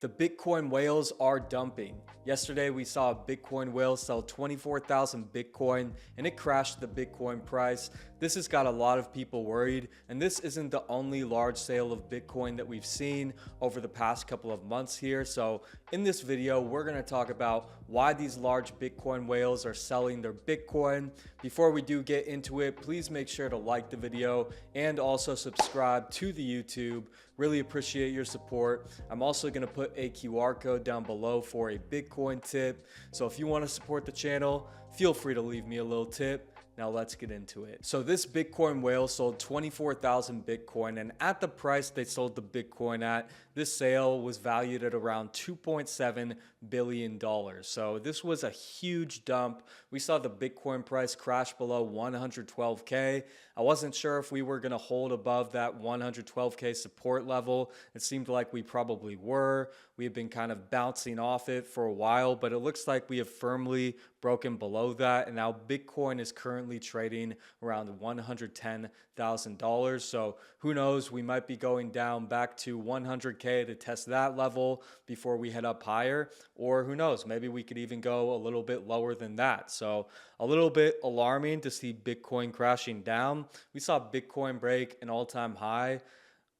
The Bitcoin whales are dumping. Yesterday, we saw a Bitcoin whale sell 24,000 Bitcoin and it crashed the Bitcoin price. This has got a lot of people worried, and this isn't the only large sale of Bitcoin that we've seen over the past couple of months here. So in this video, we're going to talk about why these large Bitcoin whales are selling their Bitcoin. Before we do get into it, please make sure to like the video and also subscribe to the YouTube. Really appreciate your support. I'm also going to put a QR code down below for a Bitcoin tip. So if you want to support the channel, feel free to leave me a little tip. Now let's get into it. So this Bitcoin whale sold 24,000 Bitcoin, and at the price they sold the Bitcoin at, this sale was valued at around $2.7 billion. So this was a huge dump. We saw the Bitcoin price crash below 112K. I wasn't sure if we were going to hold above that 112K support level. It seemed like we probably were. We have been kind of bouncing off it for a while, but it looks like we have firmly broken below that, and now Bitcoin is currently trading around $110,000. So who knows, we might be going down back to 100K to test that level before we head up higher, or who knows, maybe we could even go a little bit lower than that. So a little bit alarming to see Bitcoin crashing down. We saw Bitcoin break an all-time high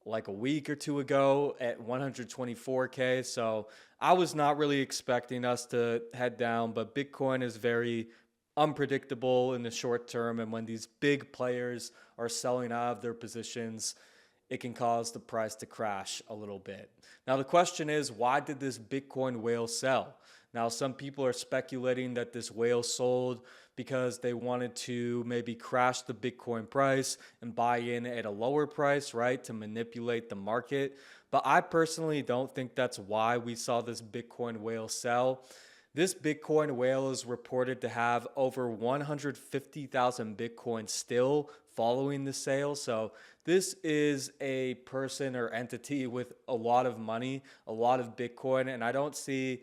like a week or two ago at 124K. So I was not really expecting us to head down, but Bitcoin is very unpredictable in the short term. And when these big players are selling out of their positions, it can cause the price to crash a little bit. Now, the question is, why did this Bitcoin whale sell? Now, some people are speculating that this whale sold because they wanted to maybe crash the Bitcoin price and buy in at a lower price, right, to manipulate the market. But I personally don't think that's why we saw this Bitcoin whale sell. This Bitcoin whale is reported to have over 150,000 Bitcoin still following the sale. So this is a person or entity with a lot of money, a lot of Bitcoin, and I don't see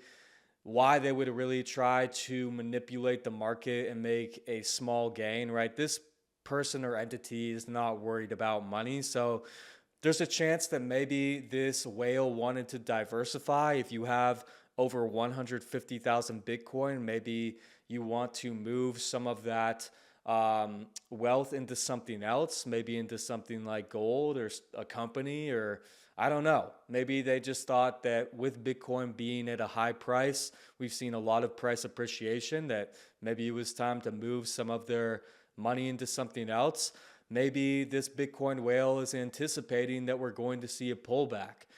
why they would really try to manipulate the market and make a small gain, right? This person or entity is not worried about money. So there's a chance that maybe this whale wanted to diversify. If you have over 150,000 Bitcoin, maybe you want to move some of that wealth into something else, maybe into something like gold or a company, or I don't know. Maybe they just thought that with Bitcoin being at a high price, we've seen a lot of price appreciation, that maybe it was time to move some of their money into something else. Maybe this Bitcoin whale is anticipating that we're going to see a pullback.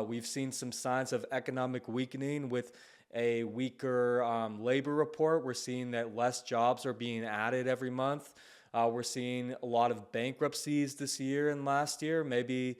We've seen some signs of economic weakening with a weaker labor report. We're seeing that less jobs are being added every month. We're seeing a lot of bankruptcies this year and last year. Maybe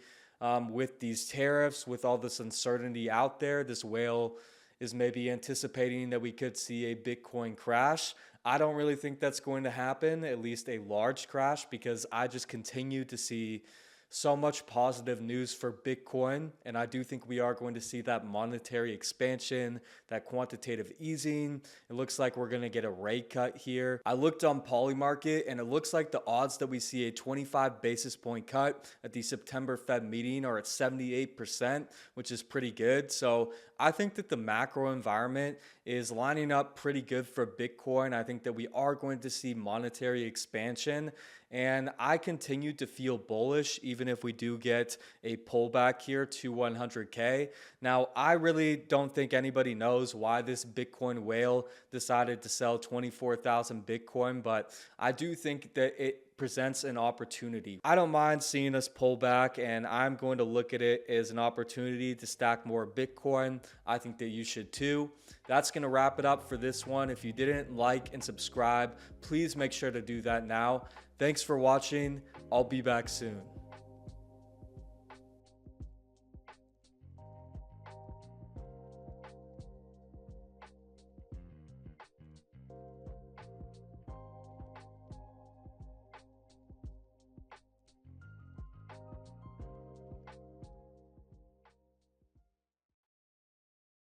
with these tariffs, with all this uncertainty out there, this whale is maybe anticipating that we could see a Bitcoin crash. I don't really think that's going to happen, at least a large crash, because I just continue to see so much positive news for Bitcoin, and I do think we are going to see that monetary expansion, that quantitative easing. It looks like we're going to get a rate cut here. I looked on Polymarket, and it looks like the odds that we see a 25 basis point cut at the September Fed meeting are at 78%, which is pretty good. So I think that the macro environment is lining up pretty good for Bitcoin. I think that we are going to see monetary expansion, and I continue to feel bullish even if we do get a pullback here to 100K. Now, I really don't think anybody knows why this Bitcoin whale decided to sell 24,000 Bitcoin, but I do think that it presents an opportunity. I don't mind seeing us pull back, and I'm going to look at it as an opportunity to stack more Bitcoin. I think that you should too. That's going to wrap it up for this one. If you didn't like and subscribe, please make sure to do that now. Thanks for watching. I'll be back soon.